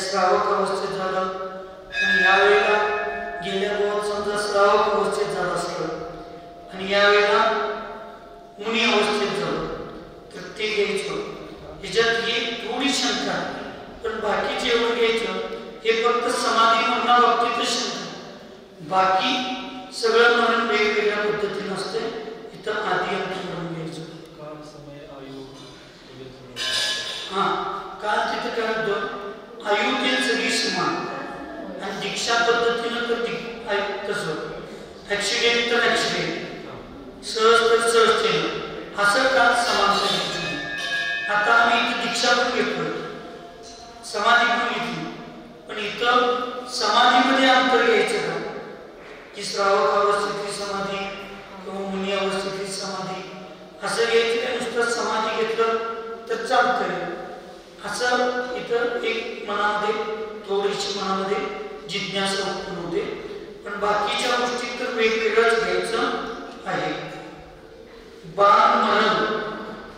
श्रावक अवस्थेत झालं आणि यावेळेला आणि यावेळेला मुनी अवस्थेत जाऊ तर ते घ्यायचं. ह्याच्यात ही थोडी शंका, पण बाकीचे एवढं घ्यायचं हे फक्त समाधी मरणा बाबतीतच शंका. बाकी सगळं मरण वेगवेगळ्या पद्धतीनं असते. इथं आधी अंत मरण घ्यायचं. काल समय आयु काल तिथं काय होतं, आयु ते सगळी समान आणि दीक्षा पद्धतीनं तर तसं ऍक्सिडेंट तर ऍक्सिडेंट, सहज तर सहजतेनं असं काल समान करायचं. आता आम्ही इथं दीक्षा पण घेतोय, समाधी पण घेतली, पण इथं समाधीमध्ये अंतर घ्यायचं का की श्रावक अवस्थेतली समाधी किंवा मुनी अवस्थेतली समाधी असं घ्यायचं का नुसतं समाधी घेतलं तर चालतंय. असं इथं एक मनामध्ये थोडीशी मनामध्ये जिज्ञासा उत्पन्न होते. पण बाकीच्या गोष्टी तर वेगवेगळंच घ्यायचं आहे. बाण मरण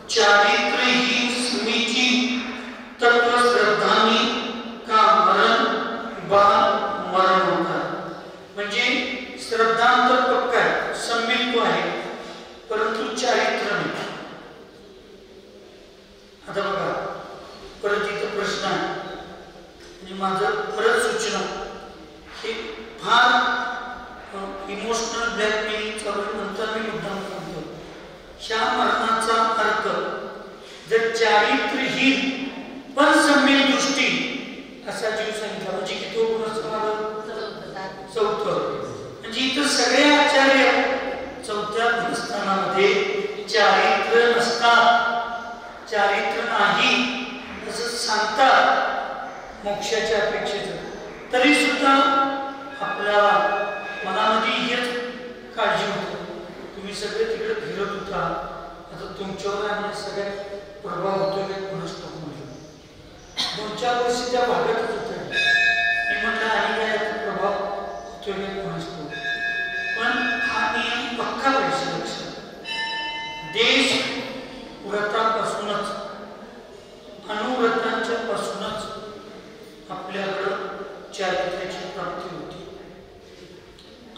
चारित्र्यहीन स्मीची तत्व श्रद्धानी का मरण बाण मरण होतात. म्हणजे श्रद्धांतर पक्का आहे, सम्मिलित आहे, परंतु चारित्र्य नाही. आता बघा परत इथं प्रश्न आहे, म्हणजे माझं परत सूचना हे फार इमोशनल ब्लॅकमेलिंग चालू नंतर मी मुद्दाम सांगतो. ह्या मरणाचा अर्थ जर चारित्र्यहीन पण सम्मिलित दृष्टी असा जीव सांगितला म्हणजे किती चौथं. म्हणजे इथं सगळे आचार्य चौथ्या गुणस्थानामध्ये चारित्र्य नसतात, चारित्र्य नाही असं सांगतात मोक्षाच्या अपेक्षेचं. तरी सुद्धा आपल्याला मनामध्ये हेच काळजी होती. तुम्ही सगळे तिकडे फिरत होता, आता तुमच्यावर आणि सगळ्यात प्रभाव होतोय का कोणाच ठाऊक म्हणलं. 2-4 वर्ष त्या भागातच होतं. मी म्हटलं आणि काय प्रभाव होतोय का कोणाच ठाऊक. पण हा नियम पक्का पाहिजे लक्षात. देश व्रतापासूनच अनुव्रतांच्या पासूनच आपल्याकडं चारित्र्याची प्राप्ती होती.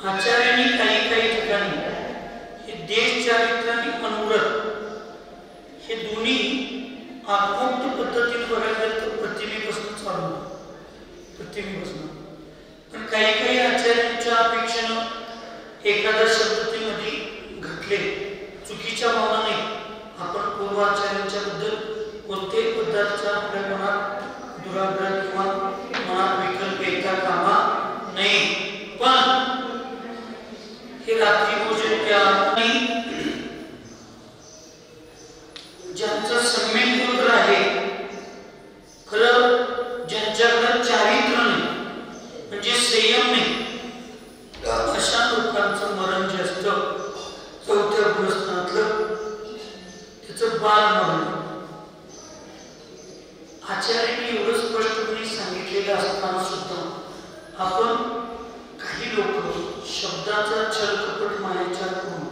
आचार्यांनी काही ठिकाणी हे देश चारित्र्य आणि अनुव्रत हे दोन्ही आत्मोक्त पद्धतीने बघायला तर प्रतिमेपासून चालू होतं, प्रतिमेपासून. पण काही आचार्यांच्या अपेक्षेनं एखाद्या शब्दतेमध्ये घटले चुकीच्या भावनाने आपण पूर्वाचार्यांच्या बद्दल कोणत्याही पद्धतीचा आपल्या मनात दुराग्रह किंवा मनात विकल्प येता कामा नये. पण हे रात्री भोजन त्या ज्यांचं सम्मिलित होत आहे, खरं ज्यांच्याकडे चारित्र्य नाही म्हणजे संयम नाही, अशा लोकांचं मरण जे असतं चौथ्या गुणस्थानातलं त्याचं बाल मरण. आचार्यांनी एवढं स्पष्टपणे सांगितलेलं असताना सुद्धा आपण काही लोक शब्दाचा छल कपट मायाचार करून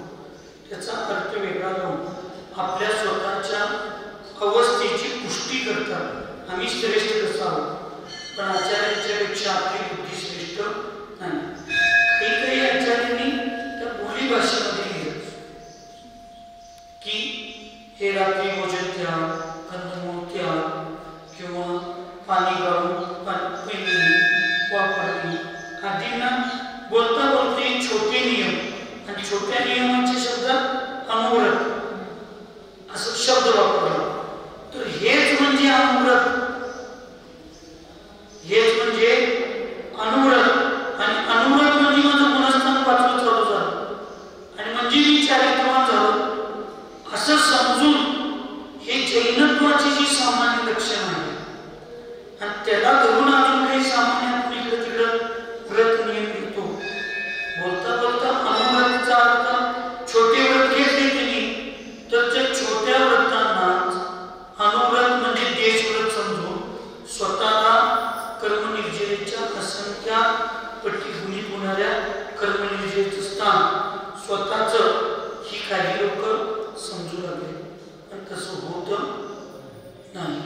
त्याचा अर्थ वेगळा लावून आपल्या स्वतःच्या अवस्थेची पुष्टी करतात. आम्ही श्रेष्ठ कसं आहोत, पण आचार्यांच्या पेक्षा आपली बुद्धी श्रेष्ठ नाही. काही आचार्यांनी त्या बोली भाषेमध्ये लिहिलं की हे रात्री भोजन द्या, कंदमूळ द्या किंवा पाणी गाळून वापरणे आदींना बोलता बोलते छोटे नियम आणि छोट्या नियमांचे शब्दात अनुव्रत असं शब्द वापरला. तर हेच म्हणजे अनुव्रत, हेच म्हणजे अनुव्रत. आणि अनुव्रत म्हणजे माझं गुणस्थान 5वं चालू झालं आणि म्हणजे मी चारित्र्यवान झालो असं समजून हे जैनत्वाची जी सामान्य लक्षण आहे आणि त्याला धरून अजून काही सामान्य आपण इकडे तिकडं व्रत नियम घेतो. बोलता बोलता अनुव्रताचा अर्थ छोटे व्रत घेतले त्यांनी, तर त्या छोट्या व्रतांनाच अनुव्रत म्हणजे देशव्रत समजून स्वतःला कर्मनिर्जरेच्या असंख्य पट्टी गुणित होणाऱ्या कर्मनिर्जरेचं स्थान स्वतःचं ही काही लोक समजू लागले. पण तसं होतं नाही.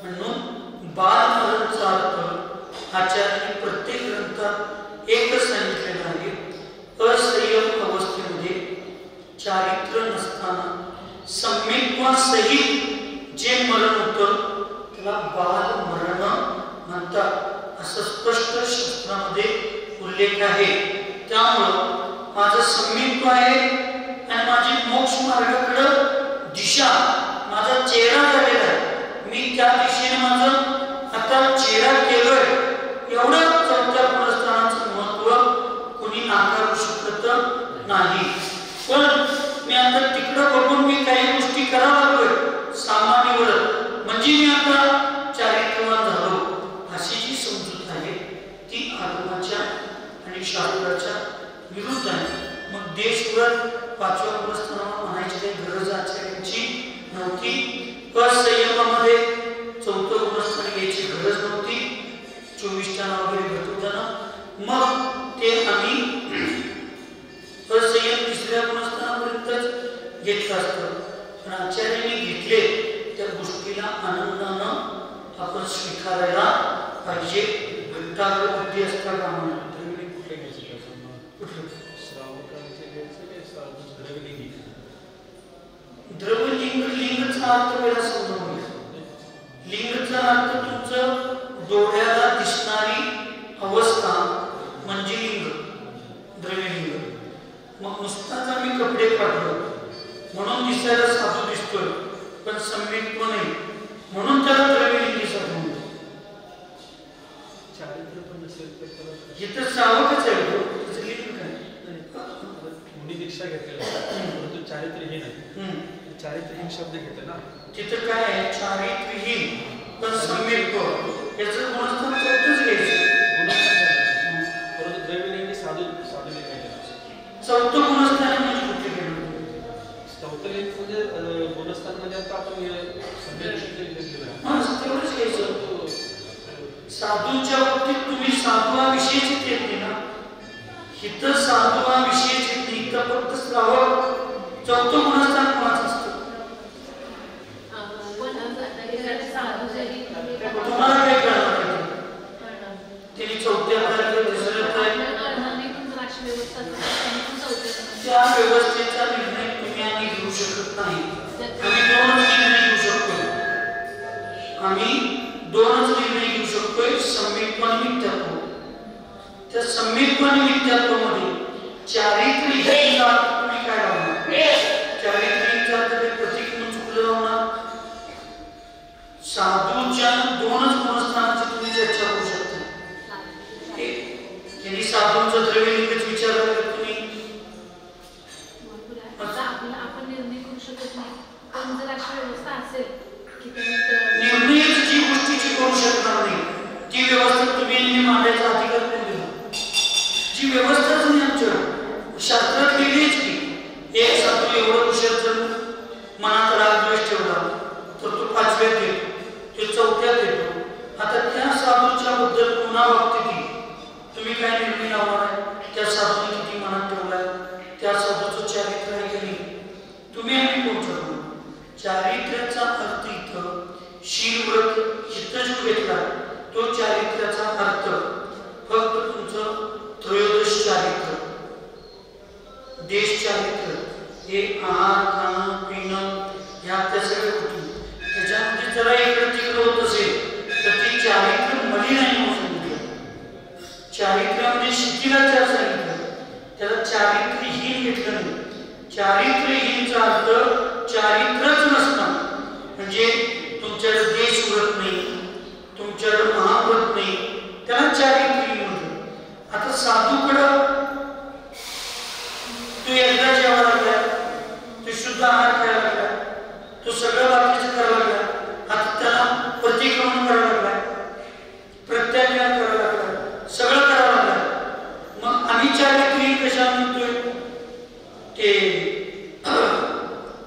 म्हणून बालमरणचा अर्थ आचार्यांनी प्रत्येक ग्रंथात एकच सांगितलेला आहे. असंयम अवस्थेमध्ये सहित जे मरण होतं त्याला बाल मरण म्हणतात असं स्पष्ट शास्त्रामध्ये उल्लेख आहे. त्यामुळं माझं संमित्व आहे आणि माझी मोक्ष मार्गाकडे दिशा माझा चेहरा झालेला आहे. मी त्या दिशेने माझं आता चेहरा केलोय. एवढं चौथ्या पुनर्स्थानाचं महत्व कोणी नाकारू शकत नाही. पण मी आता तिकडं बघून मी काही गोष्टी करायला लागलोय सामान्यवर, म्हणजे मी आता चारित्र्यवान झालो, अशी जी समजूत आहे ती आगमाच्या आणि शास्त्राच्या विरुद्ध आहे. मग देशव्रत पाचव्या पुनर्स्थानावर म्हणायची काही गरज आचार्यांची नव्हती. असंयमामध्ये चौथं पुनर्स्थान घ्यायची गरज नव्हती. 24 टन वगैरे भेटू जाणं. मग ते आम्ही असंयम तिसऱ्या पुनर्स्थानापर्यंतच घेतलं असतं. पण आचार्यांनी घेतले त्या गोष्टीला आनंदानं आपण स्वीकारायला पाहिजे. घट्टाग्र बुद्धी असता कामा नये. द्रवलिंग लिंगचा अर्थ पहिला समजून घ्या. लिंगचा अर्थ तुमचं डोळ्याला दिसणारी अवस्था म्हणजे लिंग, द्रव्यलिंग. मग नुसताच आम्ही कपडे काढलो म्हणून दिसायला साधू दिसतोय पण संमित्व नाही म्हणून त्याला द्रव्यलिंगी साधू म्हणतो. चारित्र्य पण नसेल तर इथं सावकच आहे तो, त्याचं लिंग काय मुनी दीक्षा घेतलेला परंतु चारित्र्य हे नाही. चारित्र्यहीन शब्द घेतले ना तिथं काय आहे, चारित्र्यहीन पण संमित्व याचं गुणस्थान चौथंच घ्यायचं. परंतु द्रव्यलिंगी साधू साधू चौथं गुणस्थान म्हणजे कुठे गेलं? चौथं लिंग म्हणजे गुणस्थान आता आपण तेवढंच घ्यायचं. साधूच्या बाबतीत तुम्ही साधू हा विषयच येत नाही ना. इथं साधू हा विषयच येत नाही. इथं फक्त श्रावक. चौथं गुणस्थान कोणाचं असतं? तुम्हाला काय कळणार? त्यांनी चौथ्या त्या व्यवस्थेचा निर्णय तुम्ही आम्ही घेऊ शकत नाही. आम्ही दोनच निर्णय घेऊ शकतो. आम्ही दोनच निर्णय घेऊ शकतोय, संमित्व आणि मिथ्यात्व. त्या संमित्व आणि मिथ्यात्वामध्ये चारित्र्यहीनचा तुम्ही काय लावणार? चारित्र्यहीनचा अर्थ प्रतीक म्हणून चुकलं लावणार. साधूच्या दोनच गुणस्थानाची तुम्ही चर्चा करू शकता. यांनी साधूंचा द्रव्यलिंगच विचारलं तर तुम्ही आपण निर्णय करू शकत नाही. पण जर अशी व्यवस्था असेल की निर्णयच जी गोष्टीची करू शकणार नाही ती व्यवस्था तुम्ही मांडायचा अधिकार कोण दिला? जी व्यवस्थाच नाही आमच्या शास्त्रात लिहिलीच की एक साधू एवढं हुशार जर मनात राग द्वेष ठेवला तर तो 5व्यात येतो, तो 4थ्यात येतो. आता त्या साधूच्या बद्दल पुन्हा बाबतीत तुम्ही काय निर्णय लावणार आहे? त्या साधूने किती मनात ठेवलाय? त्या साधूचं चारित्र्य आहे की नाही? तुम्ही आम्ही कोण ठरवणार? चारित्र्याचा अर्थ इथं शीलव्रत इथं जो घेतला तो चारित्र्याचा अर्थ फक्त तुमचं त्रयोदश चारित्र्य, देश चारित्र्य, हे आहार खाणं पिणं ह्या त्या सगळ्या गोष्टी त्याच्यामध्ये जरा इकडं तिकडं होत असेल तर ती चारित्र्य मली नाही म्हणून सांगितलं. चारित्र्यामध्ये शिथिलाचार सांगितलं, त्याला चारित्र्यहीन घेतलं नाही. चारित्र्यहीनचा अर्थ चारित्रच नसणं, म्हणजे तुमच्याकडे देश व्रत नाही, तुमच्याकडे महाव्रत नाही, त्याला चारित्र्यहीन म्हणतो. आता साधूकडं तू एकदा जेवायला लागला, तू शुद्ध आहार खायला लागला, तू सगळं बाकीचं करायला लागला. आता त्याला प्रतिक्रमण करायला लागला, प्रत्याख्यान करायला लागला, सगळं करायला लागला. मग आम्ही चारित्र्यहीन कशा म्हणतोय? ते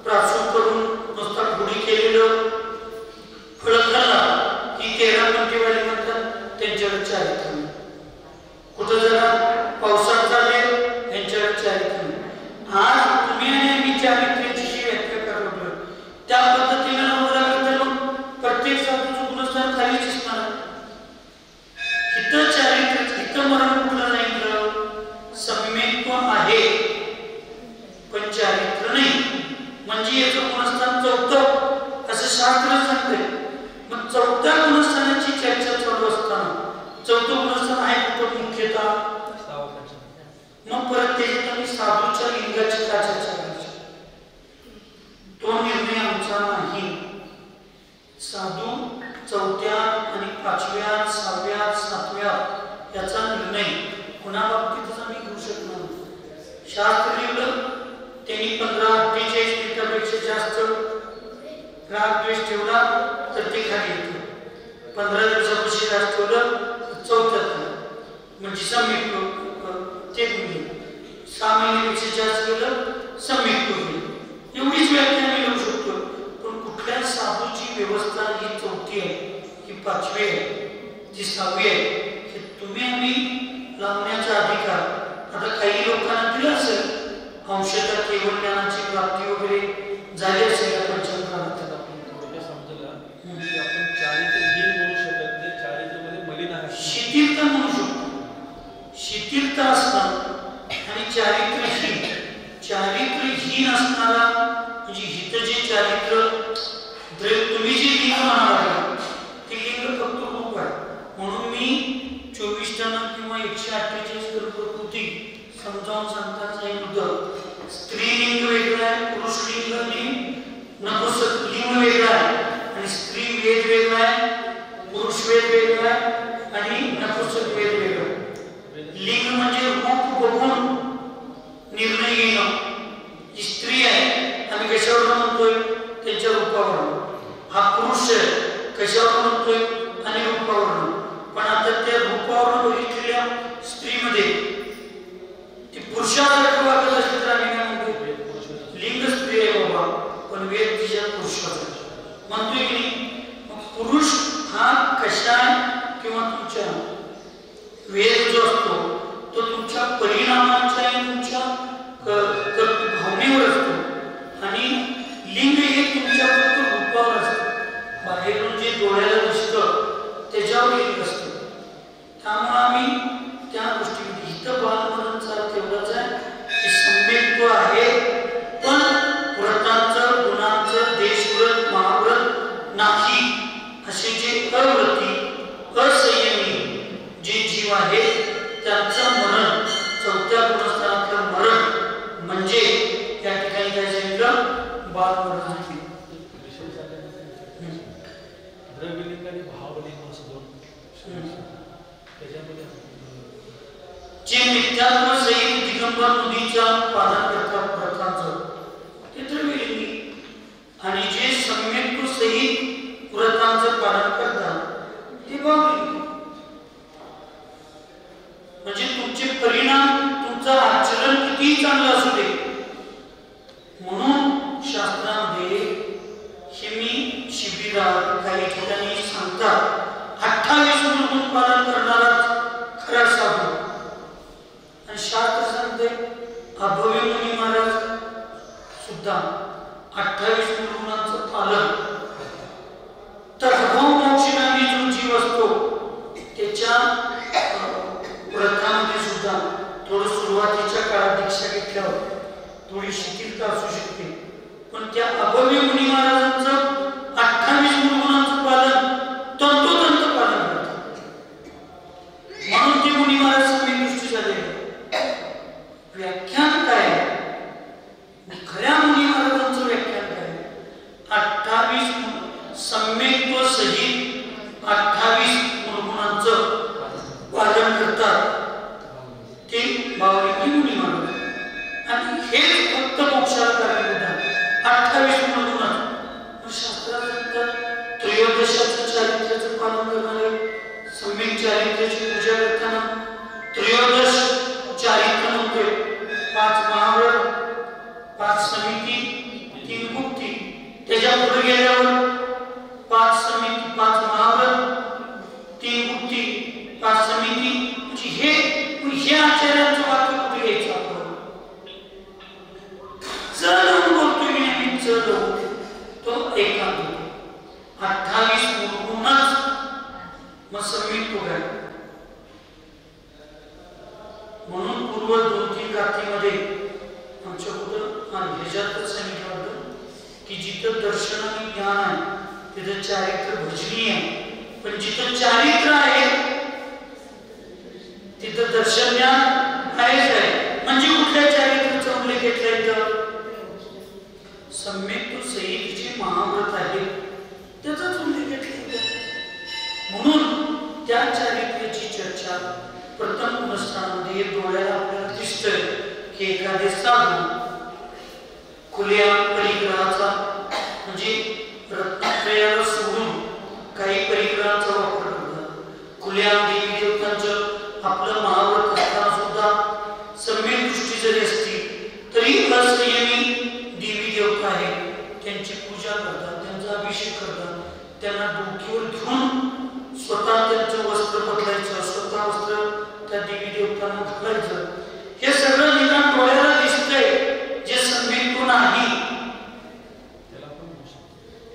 प्रासून करून नुसता गुढी केलेलं फळ खाल्ला ही 13 पंथीवाली म्हणतात, त्यांच्याकडे चारित्र्य. कुठं जरा पावसात चालले यांच्याकडे चारित्र्य. आज तुम्ही आणि आम्ही चारित्र्याची जी व्याख्या करतो त्या पद्धतीने नवरा तर मग प्रत्येक साधूचं गुणस्थान खालीच असणार. इथं चारित्र्य, इथं मरण कुठलं नाही. संमित्व आहे पण चारित्र्य नाही, म्हणजे याचं गुणस्थान चौथं चौथ्या गुणस्थानाची चर्चा चालू असताना चौथं गुणस्थान आहे कुठं मुख्यतः मग परत त्याच्यात आम्ही साधूच्या लिंगाची का चर्चा करायची तो निर्णय आमचा नाही साधू चौथ्या आणि पाचव्या सहाव्या सातव्या याचा निर्णय कुणाबाबतीतच आम्ही घेऊ शकणार नाही शास्त्र लिहिलं त्यांनी 15-48 मिनिटापेक्षा जास्त राग द्वेष ठेवला तर ते खाली येतं 15 दिवसापाशी राग ठेवलं तर चौथ्यात म्हणजे सम्यक ते गुन्हे 6 महिन्यापेक्षा जास्त केलं सम्यक गुन्हे एवढीच व्याख्या आम्ही लिहू शकतो पण कुठल्या साधूची व्यवस्था ही चौथी आहे ही पाचवी आहे जी सहावी आहे हे तुम्ही आम्ही लावण्याचा अधिकार आता काही लोकांना दिला असेल अंशतः केवळ ज्ञानाची प्राप्ती वगैरे झाली असेल या पंचमकालात आपण थोडक्यात समजलं की आपण चारित्र्यहीन म्हणू शकत नाही चारित्र्यामध्ये मलिन आहे शिथिलता म्हणू शकतो शिथिलता असणं आणि चारित्र्यहीन असणारा म्हणजे हित जे चारित्र्य तुम्ही जे लिंग म्हणाला ते लिंग फक्त रूप आहे म्हणून मी 24 टन किंवा 148 प्रकृती समजावून सांगताच नाही होतं स्त्रीलिंग वेगळं आहे पुरुषलिंग आणि नपुंसक लिंग वेगळं आहे आणि स्त्री वेद वेगळा आहे पुरुष वेद वेगळा आहे आणि नपुंसक वेद वेगळं लिंग म्हणजे रूप बघून निर्णय घेणं जी स्त्री आहे आम्ही कशावर म्हणतोय त्यांच्या रूपावर हा पुरुष आहे कशावर म्हणतोय आणि रूपावर पण आता त्या रूपावर बघितलेल्या स्त्रीमध्ये ती पुरुषासारखं वागत असेल तर आम्ही काय म्हणतो लिंग स्त्री आहे बाबा पण वेद तिच्या पुरुषाचा म्हणतोय की नाही पुरुष हा कशा किंवा तुमच्या वेद जो असतो तो तुमच्या परिणामांच्या आणि तुमच्या भावनेवर असतो आणि लिंग हे तुमच्या फक्त रूपावर असतं बाहेरून जे डोळ्याला दिसतं त्याच्यावर लिंग असतं त्यामुळे आम्ही त्या गोष्टी इथं बालमरणचा तेवढाच आहे की सम्यक्त्व आहे पण व्रतांचं गुणांचं देशव्रत महाव्रत नाही असे जे अव्रती असंयमी जे जीव आहेत त्यांचं मरण चौथ्या गुणस्थानातलं मरण म्हणजे या ठिकाणी काय सांगितलं बालमरण आहे द्रव्यलिंग आणि भावलिंग असतो त्याच्यामध्ये जे मिथ्यात्व सहित दिगंबर मुनीच्या पालन करतात व्रतांचं ते द्रव्यलिंगी आणि जे सम्यक्त्व सहित व्रतांचं पालन करतात ते भावलिंगी म्हणजे तुमचे परिणाम तुमचं आचरण किती चांगलं असू दे म्हणून शास्त्रामध्ये हे मी शिबिरात काही ठिकाणी सांगतात 28 गुण पालन करणाराच खरा साधू आणि शास्त्र सांगते अभव्य मुनी महाराज सुद्धा 28 गुणांचं पालन तद्भव मोक्षगामी जो जीव असतो त्याच्या व्रतामध्ये सुद्धा थोडं सुरुवातीच्या काळात दीक्षा घेतल्यावर थोडी शिथिलता असू शकते पण त्या अभव्य मुनी महाराजांचं 28 गुणांचं पालन तंतोतंत पालन करतात म्हणून ते मुनी महाराज सगळी दृष्टी झाले व्याख्यान काय खऱ्या मुनी महाराजांचं व्याख्यान काय 28 सम्यक्त्व सहित 28 गुणांचं पालन करतात ते बावलिंगी मुनी महाराज आणि हेच फक्त मोक्षाला कारणीभूत आहे 28 गुणांचं शास्त्रात सांगतात त्रयोदशाचं चारित्र्याचं पालन करणारे सम्यक चारित्र्याची पूजा करताना त्रयोदश चारित्र्य म्हणतोय 5 महाव्रत 5 समिती 3 मुक्ती त्याच्या पुढे गेल्यावर 5 समिती 5 महाव्रत 3 मुक्ती 5 समिती म्हणजे हे आचार्यांचं वाक्य कुठे घ्यायचं आपण चल बोलतोय मी आणि चल तो एकांत 28 गुणच मग सम्यक्त्व आहे म्हणून पूर्व 2-3 गाथेमध्ये आमच्या कुठं ह्याच्यातच सांगितलं होतं की जिथं दर्शन आणि ज्ञान आहे तिथं चारित्र्य भजनीय आहे. पण जिथं चारित्र्य आहे तिथं दर्शन ज्ञान आहेच आहे. म्हणजे कुठल्या चारित्र्याचा उल्लेख घेतला इथं? सम्यक तो सईद जे महाव्रत आहे त्याचाच उल्लेख घेतला. म्हणून त्या चारित्र्याची चर्चा प्रथम पुनस्तानामध्ये डोळ्याला आपल्याला दिसतंय की एखादे साधू खुल्या परिग्रहाचा म्हणजे रत्नत्रयाला सोडून काही परिग्रहांचा वापर करतात. खुल्या देवी देवतांचं आपलं महाव्रत असताना सुद्धा सम्यक दृष्टी जरी असती तरी असंयमी देवी देवता आहे त्यांची पूजा करतात, त्यांचा अभिषेक करतात, त्यांना डोक्यावर घेऊन स्वतः त्यांचं वस्त्र बदलायचं, स्वतः वस्त्र त्या देवी देवतांना घालायचं. हे सगळं निदान डोळ्याला दिसतंय. जे सम्यक कोण आहे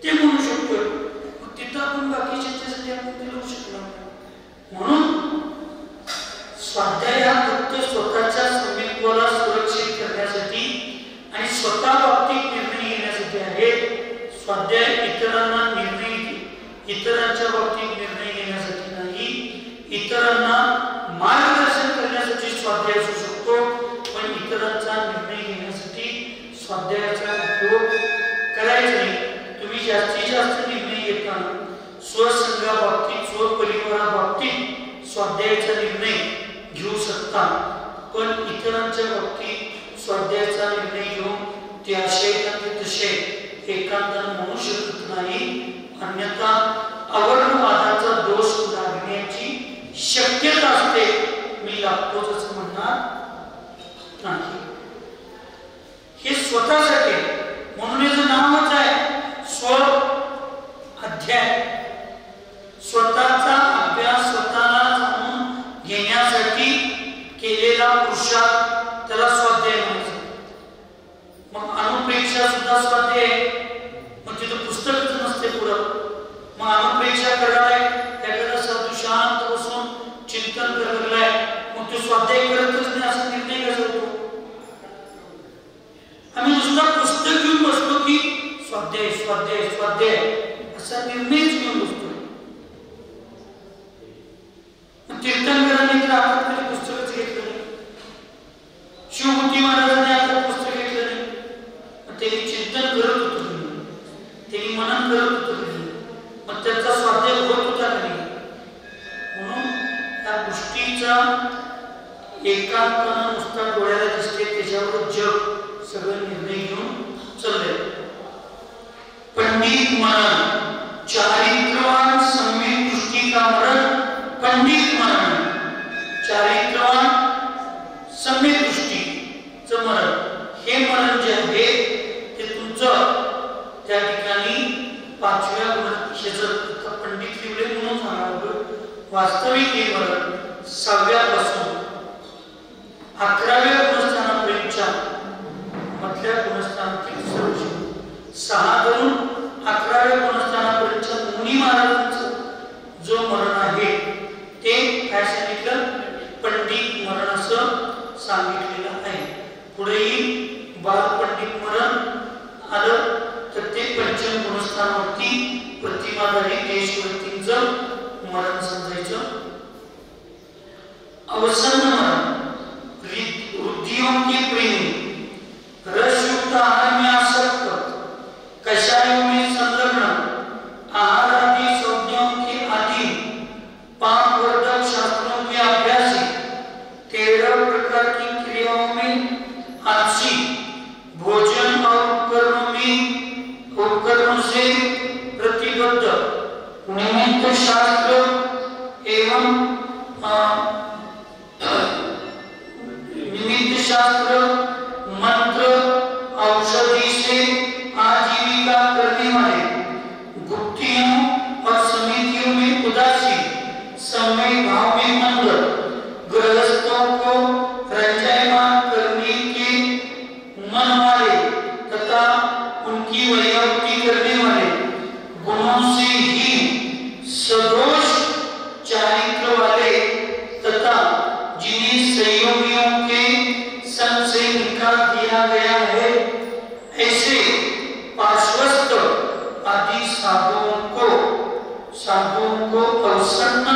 ते म्हणू शकतोय. मग तिथं आपण बाकीच्यासाठी आपण ते लावू शकलो. म्हणून स्वाध्याय हा फक्त स्वतःच्या सम्यकत्वाला सुरक्षित करण्यासाठी आणि स्वतः बाबतीत निर्णय घेण्यासाठी आहे. स्वाध्याय इतरांच्या बाबतीत निर्णय घेण्यासाठी नाही, इतरांना मार्गदर्शन करण्यासाठी स्वाध्याय असू शकतो. पण इतरांचा निर्णय घेण्यासाठी स्वाध्यायाचा उपयोग करायचा नाही. तुम्ही जास्तीत जास्त निर्णय घेताना स्वसंघाबाबतीत, स्वपरिवाराबाबतीत स्वाध्यायाचा निर्णय घेऊ शकता. पण इतरांच्या बाबतीत स्वाध्यायाचा निर्णय घेऊन ते असे तसे एकांताने म्हणू शकत नाही. अन्यथा अवर्णवादाचा दोष लागण्याची शक्यता असते. मी लागतोच असं म्हणणार नाही. हे स्वतःसाठी म्हणून याचं नावच आहे स्व अध्याय. स्वतःचा अभ्यास स्वतःला जाणून घेण्यासाठी केलेला पुरुषार्थ त्याला स्वाध्याय म्हणायचं. मग अनुप्रेक्षा सुद्धा स्वाध्याय आहे. मग तिथं पुस्तकच नसते पुढं. मग अनुप्रेक्षा करणार आहे एखादा साधू शांत बसून चिंतन करलाय, मग तो स्वाध्याय करतच नाही असा निर्णय कसा होतो? आम्ही नुसता पुस्तक घेऊन बसतो की स्वाध्याय स्वाध्याय स्वाध्याय असा निर्णयच घेऊन बसतो. तीर्थंकरांनी तर आपण पुस्तकच घेतलं नाही, शिवभूती महाराजांनी आता पुस्तक घेतलं नाही. त्यांनी चिंतन करत होतो, त्यांनी मनन करत होतो, मग त्यांचा स्वाध्याय होत होता नाही. म्हणून त्या गोष्टीचा एकांतानं नुसता डोळ्याला दिसते त्याच्यावर जग सगळं निर्णय घेऊन चाललंय. पंडित मनन चारित्र्यवान सम्यक दृष्टी का मरण. पंडित मनन चारित्र्यवान सम्यक दृष्टीचं मरण. हे मरण जे आहे ते तुमचं त्या ठिकाणी 5व्या गुणाचं पंडित लिहिले म्हणून सांगावं. वास्तविक हे मरण 6व्यापासून 11व्या गुणस्थानापर्यंतच्या मधल्या गुणस्थानातील सर्व 6 धरून 11व्या गुणस्थानापर्यंतच्या मुनी महाराजांचं जो मरण आहे ते काय सांगितलं? पंडित मरण असं सांगितलेलं आहे. पुढेही बाल पंडित मरण आलं तर ते पंचम गुणस्थानावरती प्रतिमाधारी देशवृत्तींचं मरण समजायचं. अवसन्न मरण वृद्धियों के प्रेमी रसयुक्त आहार में आसक्त कषायों में संलग्न आहार आदि संज्ञाओं के अधीन पाप वर्धक शास्त्रों के अभ्यासी 13 प्रकार की क्रियाओं में आलसी भोजन और उपकरणों से प्रतिबद्ध निमित्त शास्त्र एवं निमित्त शास्त्र मंत्र औषधि से आजीविका करने वाले गुप्तियों और समितियों में उदासी समय भाव में मंद गृहस्थों को रंजायमान करने के मन वाले तथा उनकी वैयावृत्ति करने वाले गुणों से ही सदोष चारित्र वाले तथा जिन्हें सहयोगियों के संग से साधुओं को अवसन्न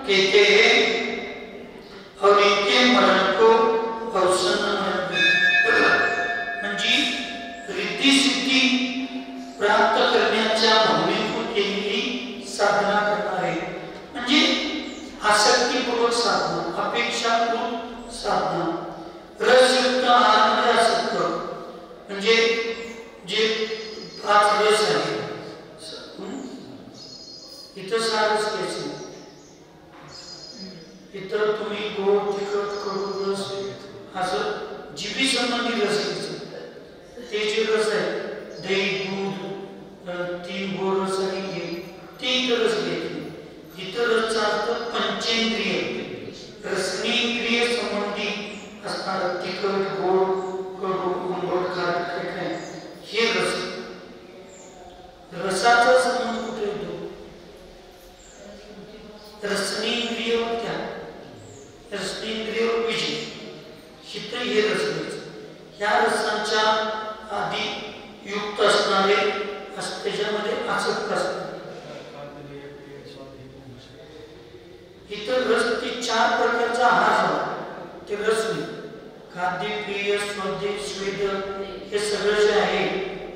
कहते हैं और इनके मरण को अवसन्न म्हणजे रिद्धी सिद्धी प्राप्त करण्याच्या भावनेतून केलेली साधना करणारे म्हणजे आसक्तीपूर्वक साधना, अपेक्षापूर्वक साधना, रसयुक्त आनंद आसक्त म्हणजे जे 5 रस आहे इथं 6 रस घ्यायचे, इतर तुम्ही गोड तिखट कडू रस असं जिभी संबंधी रस घ्यायचे. ते जे रस आहे दही दूध 3 गोड रस आणि ते इतर रस घ्यायचे. इतर रसचा अर्थ पंचेंद्रिय रसनेंद्रिय संबंधी असणारा तिखट गोड कडू आंबट खारट काय हे रस. रसाचा संबंध कुठे येतो? रसनेंद्रिय त्या रसनेंद्रिय विजय हित हे रस ह्या रसांच्या आधी युक्त असणारे त्याच्यामध्ये आसक्त असतात. इतर रस ते 4 प्रकारचा आहार झाला. ते रस नाही खाद्य पेय स्वाद्य स्वेद हे सगळं जे आहे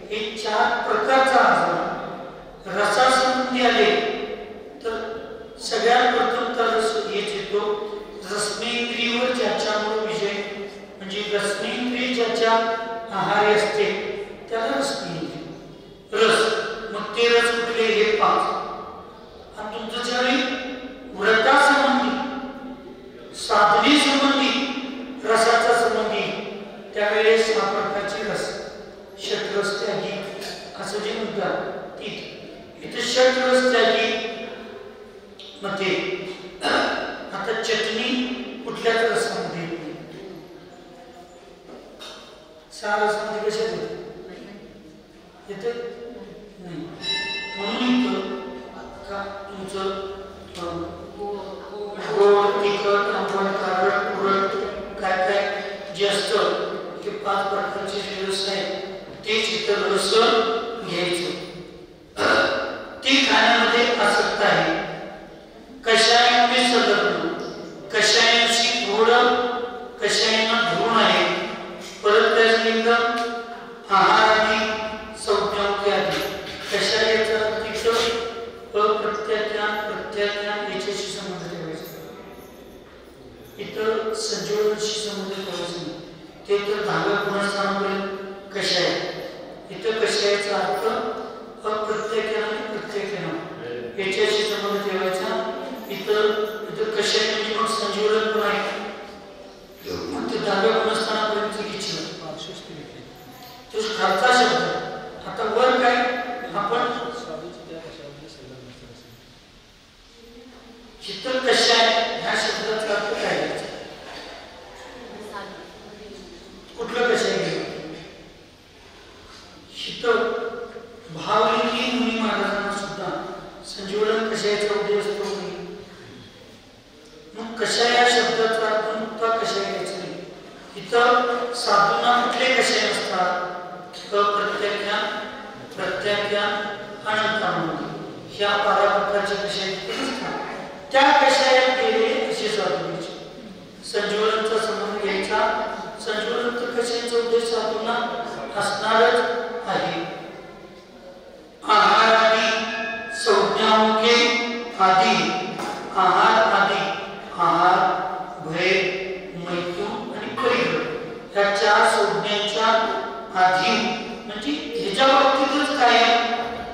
हे 4 प्रकारचा आहार झाला. रसासंबंधी आले तर सगळ्यात प्रथम तर रस हेच येतो रसनेंद्रियवर ज्याच्यामुळे विजय म्हणजे रसनेंद्रिय ज्याच्या आहारी असते त्याला रसनेंद्रिय रस. मग ते रस कुठले हे 5. आणि तुमचं ज्यावेळी व्रतासंबंधी साधनेसंबंधी रसाचा संबंधी त्यावेळेस 6 प्रकारचे रस षटरस त्यागी असं जे म्हणतात इथे षटरस त्यागी मध्ये आता चटणी कुठल्याच रसामध्ये सहा रसामध्ये कशात येते नाही. म्हणून का तुमचं गोड तिखट आंबट खारट तुरट काय काय जे असतं हे 5 प्रकारचे जे रस आहेत तेच इतर रस घ्यायचं. ते खाण्यामध्ये आसक्त आहे. कषायामध्ये संलग्न कषायांशी थोडं कषायांना धरून आहे. परत त्याच्या आहारादी संज्ञांची आधी कषायाचा तिखट अप्रत्याख्यान प्रत्याख्यान याच्याशी संबंध ठेवायचा. इतर संजीवनाशी संबंध ठेवायचा नाही. ते तर 10व्या गुणस्थानापर्यंत कषाय. इतर कषायाचा अर्थ अप्रत्याख्यान आणि प्रत्याख्यान याच्याशी संबंध ठेवायचा. इतर कषाय म्हणजे मग संजीवन पण आहे. मग ते 10व्या गुणस्थानापर्यंत घ्यायची तो खालचा शब्द. आता वर काय आपण इतर कषाय ह्या शब्दाचा अर्थ काय घ्यायचा? कुठलं कषाय घ्यायचं? इथं भावलिंगी मुनी महाराजांना सुद्धा संजीवन कषायाचा उद्देश असतो. मग कषाय या शब्दाचा अर्थ नुकता कषाय घ्यायचा नाही. इथं साधूंना कुठले कषाय असतात? अप्रत्याख्यान प्रत्याख्यान अनंतानुमती ह्या 12 प्रकारचे कषाय असतात. त्या कषायात गेले असे साधूचे संजीवनाचा संबंध घ्यायचा. संजीवनाचा कषायाचा उद्देश साधूंना असणारच आहे. आहार आदी संज्ञांके आधी आहार आधी आहार भय मैथून आणि परिग्रह या 4 संज्ञांच्या आधी म्हणजे ह्याच्या बाबतीतच काय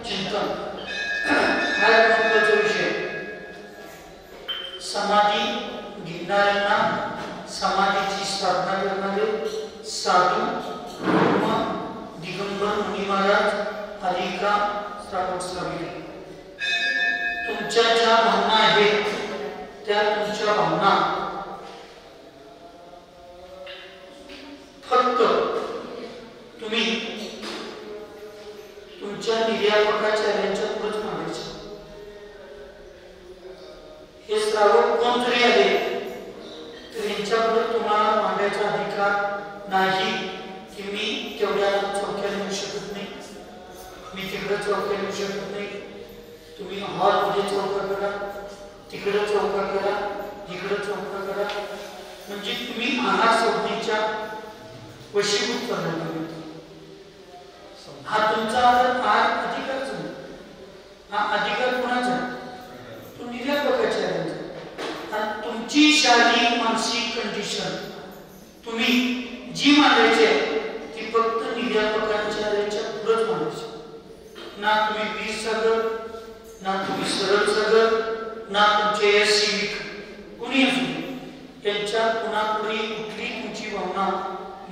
चिंतन हा महत्त्वाचा विषय. समाधी घेणाऱ्यांना समाधीची साधना करणारे साधू दिगंबर मुनी महाराज आलिका श्रावक स्वामी तुमच्या ज्या भावना आहेत त्या तुमच्या भावना फक्त तुम्ही तुमच्या निर्यापकाचार्यांच्या पुढेच मांडायच्या. हे श्रावक कोण जरी आले तर यांच्यापुढे तुम्हाला मांडायचा अधिकार नाही की मी तेवढ्या चौक्याला येऊ शकत नाही, मी तिकडे चौक्याला येऊ शकत नाही, तुम्ही हॉलमध्ये चौका करा, तिकडे चौका करा, इकडे चौका करा, म्हणजे तुम्ही आहार संज्ञेच्या वशीभूत करण्यात आले. हा तुमचा आहार अधिकारच नाही. हा अधिकार कोणाचा? तो निर्यापकाचा आहे. आणि तुमची शारीरिक मानसिक कंडिशन तुम्ही जी मांडायची आहे ती फक्त निर्यापकांच्या पुढेच मांडायची. ना तुम्ही वीर सागर, ना तुम्ही सरळ सागर, ना तुमचे यशिक कुणी असू त्यांच्या कुणापुढे कुठली तुमची भावना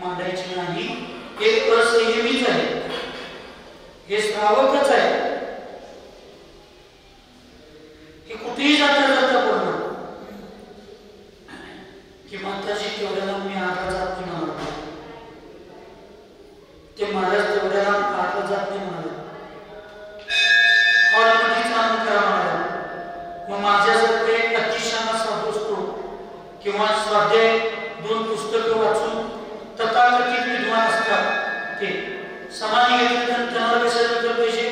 मांडायची नाही. हे असंयमीच आहे, हे श्रावकच आहे. हे कुठेही जाता जाता बोलणार की माताजी तेवढ्याला मी आहार जात नाही म्हणाला, ते महाराज तेवढ्याला आहार जात नाही म्हणाला, हॉलमध्ये काम करा म्हणाला. मग माझ्यासारखे अतिशय साधू असतो किंवा स्वाध्याय 2 पुस्तकं वाचून तथाकथित विद्वान असतात ते समाधी घेतले तर त्यांना कशाला विकलं पाहिजे?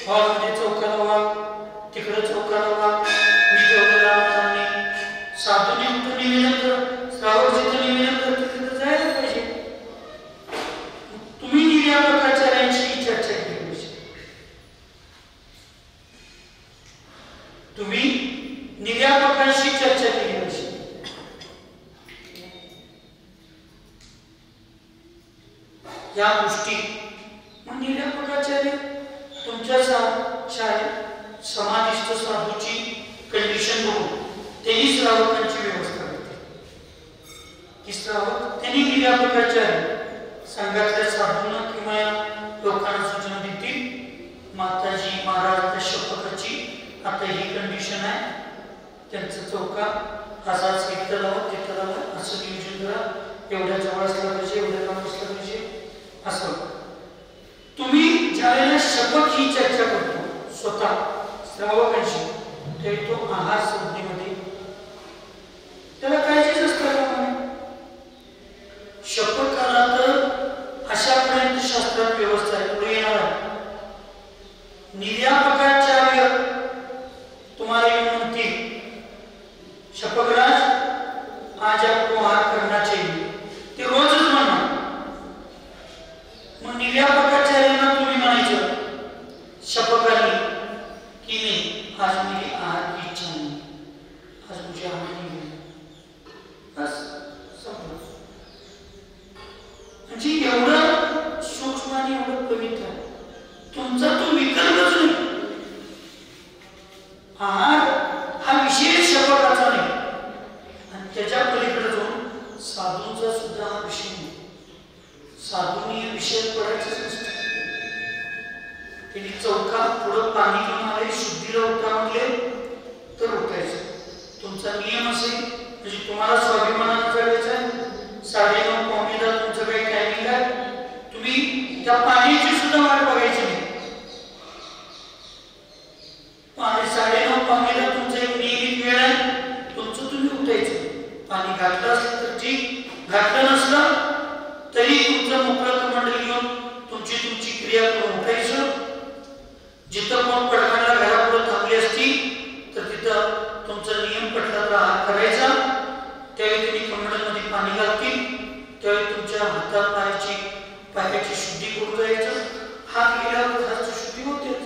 हॉलमध्ये चौका लावा, तिकडे चौका लावा, मी तेवढं लावणार नाही. साधूने कुठं निवेदन कर, श्रावक जिथं निवेदन करतो तिथं जायला पाहिजे. तुम्ही निर्यापकाचार्यांशी चर्चा केली पाहिजे. तुम्ही निर्यापकांशी चर्चा केली पाहिजे. या गोष्टी मग निर्यापकाचार्य तुमच्या समाधिस्थ साधूची कंडिशन बघून त्यांनी श्रावकांची व्यवस्था करते की श्रावक त्यांनी निर्यापकाचार्य संघातल्या साधूंना किंवा लोकांना सूचना देतील. माताजी महाराज त्या शपथाची आता ही कंडिशन आहे, त्यांचं चौका असाच इथं लावा तिथं लावा असं नियोजन करा, एवढ्या जवळ असला पाहिजे, एवढ्या लांब असला पाहिजे असं. तुम्ही ज्यावेळेला शपथ ही चर्चा करतो स्वतः श्रावकांशी, तरी तो आहार संज्ञेमध्ये त्याला काळजीच असतं का? शपथ करा तर अशापर्यंत शास्त्रात व्यवस्था आहे. पुढे येणार आहे निर्यापकाचार्य तुम्हाला येऊन म्हणतील शपथराज आज आपको आहार करना चाहिए, ते रोजच म्हणणार. मग निर्यापकाचार्यांना तुम्ही म्हणायचं शपथाने की नाही आज मेरी आहार की इच्छा नहीं, आज मुझे आहार नहीं है, बस संपलं. म्हणजे एवढं सूक्ष्म आणि एवढं पवित्र आहे. तुमचा तो विकल्पच नाही. आहार हा विषय शपथाचा नाही आणि त्याच्या पलीकडे जाऊन साधूंचा सुद्धा हा विषय नाही. साधूंनी विषयात पडायचंच नसतं. त्यांनी चौका पुढं पाणी घेऊन आले, शुद्धीला उठा म्हणले तर उठायचं. तुमचा नियम असेल म्हणजे तुम्हाला स्वाभिमानानं जगायचं आहे. 9:30 पावणे 10 तुमचं काही टायमिंग आहे, तुम्ही त्या पाण्याची सुद्धा वाट बघायची नाही. 9:30 पावणे 10 तुमचं एक नियमित वेळ आहे, तुमचं तुम्ही उठायचं. पाणी घातलं असलं तर ठीक, घातलं नसलं तरी तुमचं मोकळं मंडळ घेऊन तुमची क्रिया करून उठायचं. जिथं कोण पडखाला घरापुढे थांबली असती तर तिथं तुमचा नियम पटला तर आहार करायचा. त्यावेळी तुम्ही कमंडलमध्ये पाणी घालतील, त्यावेळी तुमच्या हातात पायाची शुद्धी करून जायचं. हात गेल्यावर हाताची शुद्धी होतेच.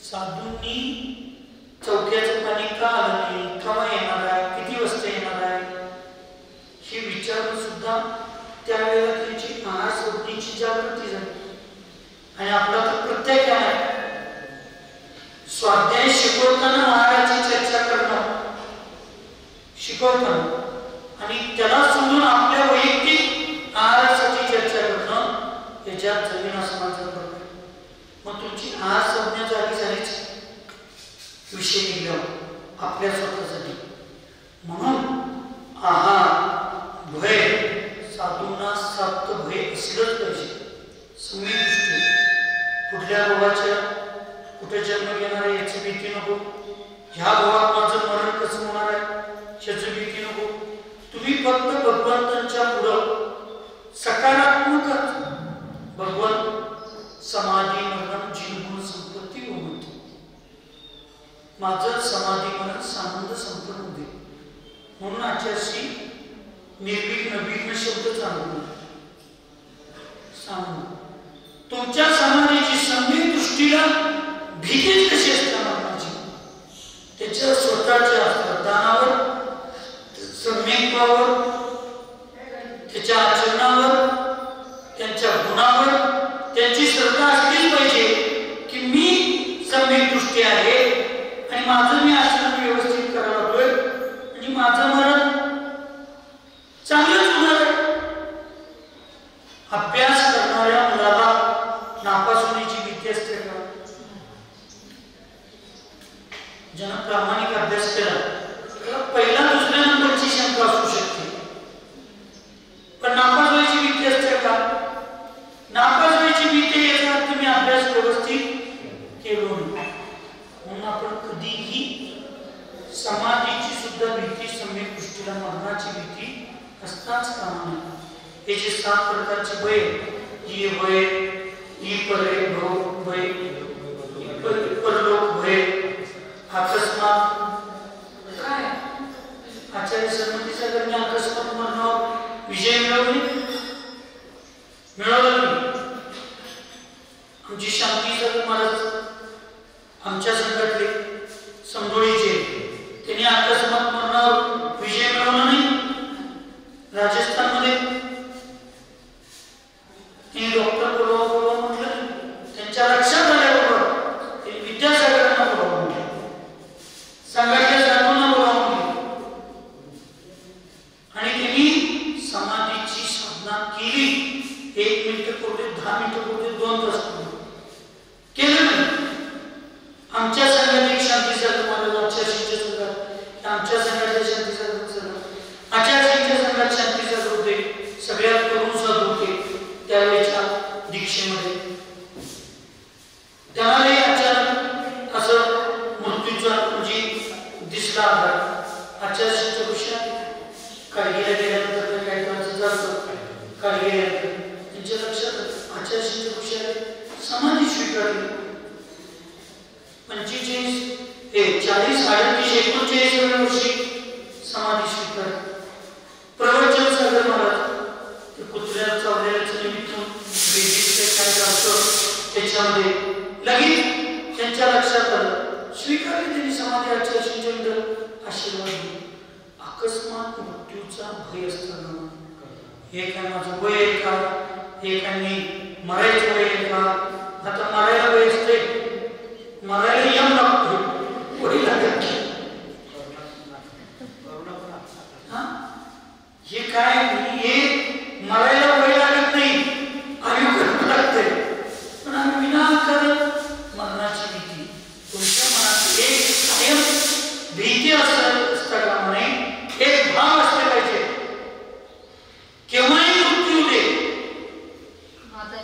साधूंनी चौक्याचं पाणी का आलं नाही, केव्हा येणार आहे, किती वाजता येणार आहे हे विचारून सुद्धा त्यावेळेला त्यांची आहार संज्ञेची जागृती झाली. आणि आपला तर प्रत्येक आहे स्वाध्याय शिकवताना आहाराची चर्चा करणं शिकवताना आणि त्याला समजून आपल्या वैयक्तिक आहारासाठी चर्चा करणं याच्यात जमीन आसमानाचा फरक आहे. मग तुमची आहार संज्ञा झालीच विषय निघाला आपल्या स्वतःसाठी. म्हणून आहार भय साधूंना साप्त भय असलंच पाहिजे. समीप दृष्टी कुठल्या रोगाच्या कुठे जन्म घेणार आहे याची भीती नको. ह्या भावात माझं मरण कसं होणार आहे याची भीती नको. तुम्ही फक्त भगवंतांच्या पुढं सकारात्मक भगवंत समाधी मरण जीवन संपत्ती माझं समाधी मला संबंध संपन्न होते. म्हणून आचार्यशी निर्विघ्न विघ्न शब्द सांगू तुमच्या समाधीची सम्यक दृष्टीला भीतीच कशी असते माझी त्याच्या स्वतःच्या प्रदानावर सम्यकत्वावर त्याच्या आचरणावर त्यांच्या गुणावर त्यांची श्रद्धा असलीच पाहिजे की मी सम्यक दृष्टी आहे आणि माझं मी आचरण व्यवस्थित करायला लागलोय आणि माझं मरण चांगलंच होणार आहे. अभ्यास करणाऱ्या मुलाला नापास होण्याची भीती असते का? ज्यानं प्रामाणिक अभ्यास केला त्याला पहिला दुसऱ्या नंबरची शंका असू शकते, पण नापास व्हायची भीती असते का? नापास व्हायची भीती याचा अर्थ मी अभ्यास व्यवस्थित केलो नाही. म्हणून आपण कधीही समाधीची सुद्धा भीती सम्यक दृष्टीला मरणाची भीती असताच कामा नये. हे जे 7 प्रकारचे भय ही भय ही परे भय परलोक भय अकस्मात काय आचार्य संमतीचा करणे अकस्मात मरणावर विजय मिळवला नाही. आमची शांती महाराज आमच्या संघातले समजोळीचे त्यांनी अकस्मात मरणावर विजय मिळवला नाही. राजस्थानमध्ये त्यांनी डॉक्टर बोलवा म्हटलं, त्यांच्या लक्षात आल्याबरोबर त्यांनी विद्यासागरांना बोलावं म्हटलं, संघातल्या साधूंना बोलावं म्हटलं आणि त्यांनी समाधीची साधना केली. 1 मिनिट पूर्वी 10 मिनिट पूर्वी 2 तास केलं नाही. आमच्या संघात एक शांतीचा महाराज आचार्यशींच्या संघात आमच्या संघाच्या शांतीचा आचार्यशींच्या संघात शांतीचा होते. सगळ्यात तरुण साधू होते त्यावेळेच्या दीक्षेमध्ये. त्यावेळी अचानक असं मृत्यूचा म्हणजे दिसला आधार आचार्यशींच्या विषयात काळगीला गेल्यानंतर काय करायचं जातं काळगीला त्यांच्या लक्षात आचार्यशींच्या विषयात समाधी स्वीकारली. 40 38 39 वर्षी समाधी स्वीकार. प्रवचन सागर महाराज ते कुत्र्याला चावलेल्याचं निमित्त काय असतं त्याच्यामध्ये लगेच त्यांच्या लक्षात आलं स्वीकारली त्यांनी समाधी. आचार्यशींच्या आशीर्वाद दिले. अकस्मात मृत्यूचा भय असताना हे काय माझं वय आहे का, हे काय मी मरायचं वय आहे का? आता मरायला वय असते, मरायला यम लागतो वडील लागत हे काय हे मरायला वय लागत नाही आयुष्य लागते. पण आम्ही विनाकारण मरणाची भीती तुमच्या मनात एक कायम भीती असता कामा नये. एक भाव असले पाहिजे केव्हाही मृत्यू दे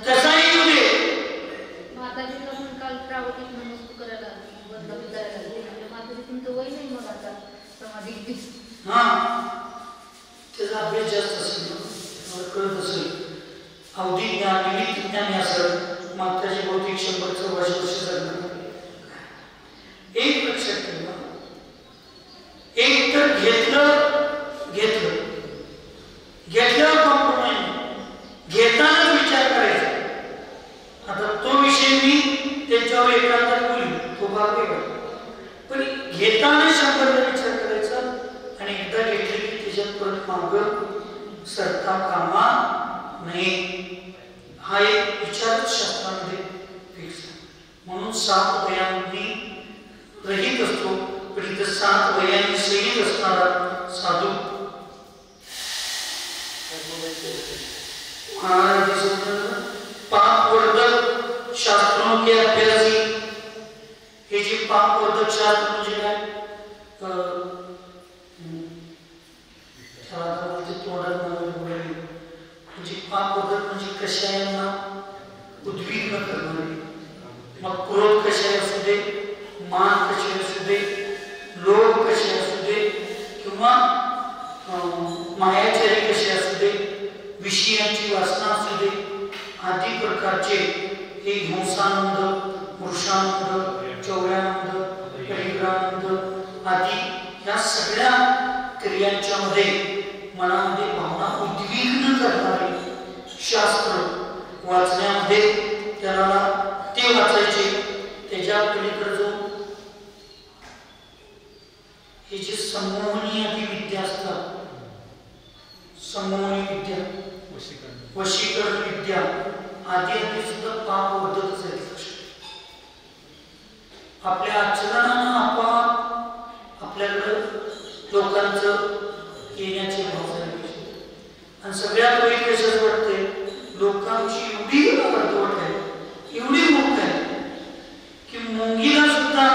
कसाही येऊ दे. माताजीला पण काल प्रावतिक नमस्कार करायला बंद करायला माताजी तुमचं वय नाही मग आता समाधी त्याचा अभ्यास जास्त असेल मला कळत असेल अवधी ज्ञान निमित्त ज्ञानी असेल माताजी बहुतेक 100-100 वर्ष जगणार. एक लक्षात ठेवा एक तर घेतल्यावर कॉम्प्रोमाइज घेतानाच विचार करायचा. आता तो विषय मी त्याच्यावर एकांतात बोलू तो भाग वेगळा, पण घेताना 100दा विचार करायचा आणि एकदा घेतले की त्याच्यात परत मार्ग सरता कामा नये. हा एक विचारच शास्त्रामध्ये फिक्स आहे. म्हणून 7 वयांनी रहित असतो पण इथं 7 वयांनी सहित असणारा साधू पापवर्धक शास्त्रों के अभ्यासी. हे जे पापवर्धक शास्त्र म्हणजे काय म्हणजे पापवर्धक म्हणजे कशायांना उद्विग्न करणारे. मग क्रोध कशाय असू दे, मान कशाय असू दे, लोभ कशाय असू दे किंवा मायाचारी कसे असू दे, विषयांची वासना असू दे, आदी प्रकारचे हे हिंसानंद, पुरुषानंद, चौर्यानंद, परिग्रहानंद आयुष्यामध्ये मनामध्ये भावना उद्विग्न करणारे शास्त्र वाचण्यामध्ये त्याला ते वाचायचे. त्याच्या पलीकडे जो हे जे संमोहनी आदी विद्या असतात, संमोहनी विद्या, वशीकरण विद्या आदी सुद्धा पापवर्धकच आहेत. आपल्या आचरणानं आपोआप आपल्याकडं लोकांचं येण्याचे भाव झाले. आणि सगळ्यात वाईट कशाच वाटते, लोकांची एवढी अर्धवट आहे, एवढी मोठ आहे की मुंगीला सुद्धा,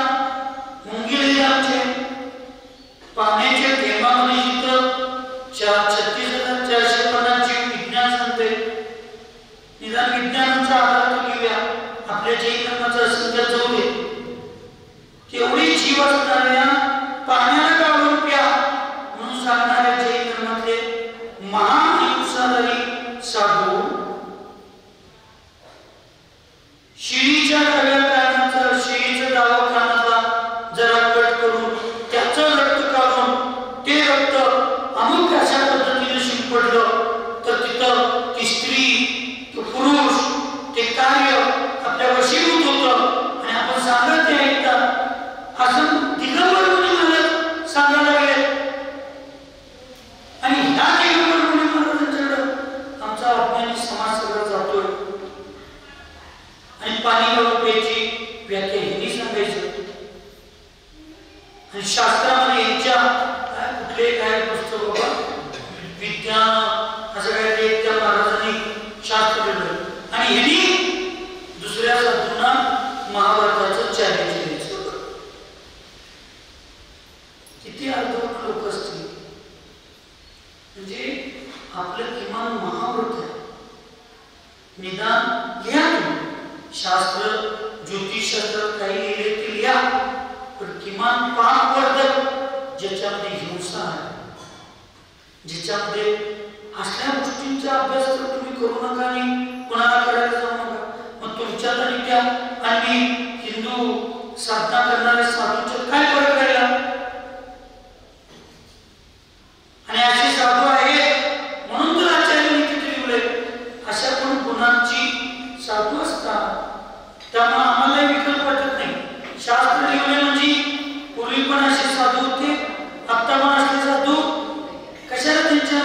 मुंगीला आमचे पाण्याच्या थेंबामध्ये जिथं 36,450 विज्ञान सांगते, निदान विज्ञानाचा आधार तो घेऊया, आपल्या जैन धर्माचा असंख्य जाऊ दे, तेवढी जीव असणाऱ्या पाण्याला गाळून प्या म्हणून सांगणाऱ्या जैन धर्मातले महान हिंसाधारी साधू शिळीच्या डाव्या कानाचा, शिळीचा डावा कानाचा जरा कट करून त्याचं रक्त काढून ते रक्त अमुक अशा पद्धतीने शिंपडलं तर तिथं ती स्त्री, तो पुरुष, ते कार्य आपल्या वशीभूत होतं. आणि आपण सांगत ते ऐकतात असं दिगंबर मुनी महाराज सांगायला लागले. आणि ह्या दिगंबर मुनी महाराजांच्याकडं आमचा अज्ञानी समाज सगळा जातोय. आणि पाणी गावप्याची व्याख्या हिंदी सांगायचं. आणि शास्त्रामध्ये यांच्या कुठले काय पुस्तक बाबा विज्ञान असं काय ते त्या महाराजांनी शास्त्र लिहिलं. आणि ह्यांनी दुसऱ्या साधूंना महाभारताचं चॅलेंज द्यायचं. किती अर्धवट लोक असतील. म्हणजे आपलं किमान महाभारत आहे, निदान लिहा. शास्त्र, ज्योतिषशास्त्र काही लिहिले ते लिहा, पण किमान पापवर्धक ज्याच्यामध्ये हिंसा आहे, ज्याच्यामध्ये असल्या गोष्टींचा अभ्यास तर तुम्ही करू नका आणि कोणाला करायला जाऊ नका. मग तुमच्यात आणि त्या आणि हिंदू साधना करणाऱ्या साधूंच्यात काय फरक राहिला. आणि असे साधू आहेत म्हणून तर आचार्यांनी तिथे लिहिले. अशा पण गुणांची साधू असतात, त्यामुळे आम्हाला विकल्प वाटत नाही. शास्त्र लिहिले म्हणजे पूर्वी पण असे साधू होते, आता पण असले साधू. कशाला त्यांच्या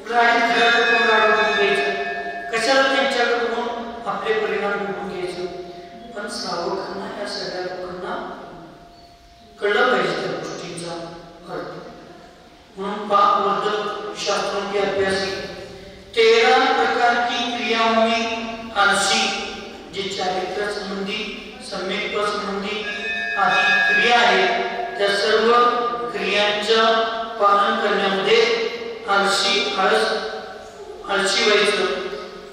घराकडे बघून घ्यायचं, कशाला त्यांच्याकडे बघून आपले परिणाम बघून घ्यायचं. पण श्रावकांना, या सगळ्या लोकांना कळलं पाहिजे त्या गोष्टींचा अर्थ. म्हणून पापवर्धक शास्त्रों के अभ्यासी 13 प्रकार की क्रियाओं में आलसी, जे चारित्र्य संबंधी, सम्यक संबंधी आदि क्रिया आहेत, त्या सर्व क्रियांचं पालन करण्यामध्ये आलसी व्हायचं.